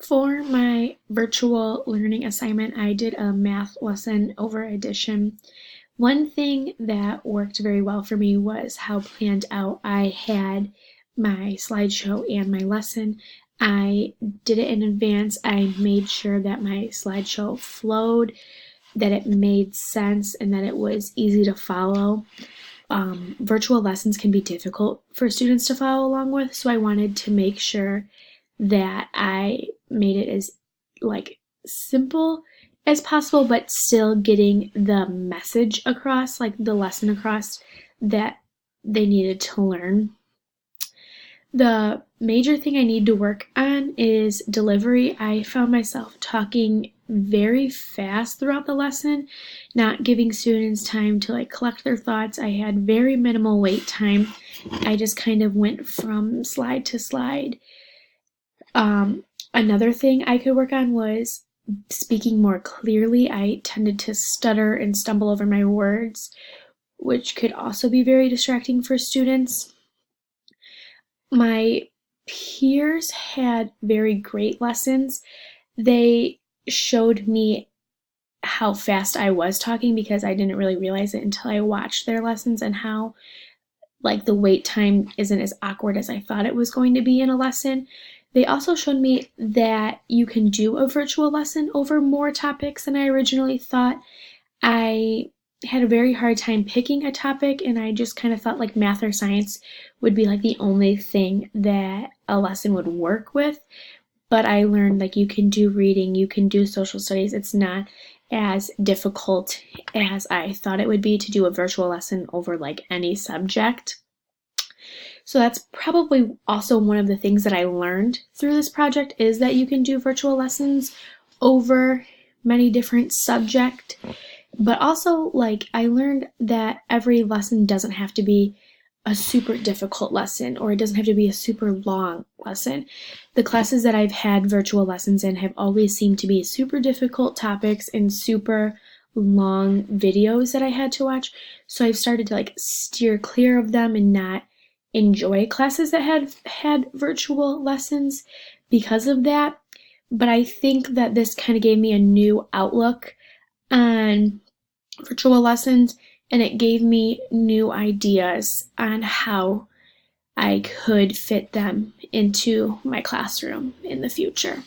For my virtual learning assignment, I did a math lesson over Addition. One thing that worked very well for me was how planned out I had my slideshow and my lesson. I did it in advance. I made sure that my slideshow flowed, that it made sense, and that it was easy to follow. Virtual lessons can be difficult for students to follow along with, so I wanted to make sure that I made it as simple as possible, but still getting the message across, like the lesson across that they needed to learn. The major thing I need to work on is delivery. I found myself talking very fast throughout the lesson, not giving students time to collect their thoughts. I had very minimal wait time. I just kind of went from slide to slide. Another thing I could work on was speaking more clearly. I tended to stutter and stumble over my words, which could also be very distracting for students. My peers had very great lessons. They showed me how fast I was talking because I didn't really realize it until I watched their lessons, and how the wait time isn't as awkward as I thought it was going to be in a lesson. They also showed me that you can do a virtual lesson over more topics than I originally thought. I had a very hard time picking a topic, and I just kind of thought math or science would be the only thing that a lesson would work with. But I learned you can do reading, you can do social studies. It's not as difficult as I thought it would be to do a virtual lesson over any subject. So that's probably also one of the things that I learned through this project, is that you can do virtual lessons over many different subjects. But also, I learned that every lesson doesn't have to be a super difficult lesson, or it doesn't have to be a super long lesson. The classes that I've had virtual lessons in have always seemed to be super difficult topics and super long videos that I had to watch. So I've started to steer clear of them and not enjoy classes that had virtual lessons because of that. But I think that this kind of gave me a new outlook on virtual lessons, and it gave me new ideas on how I could fit them into my classroom in the future.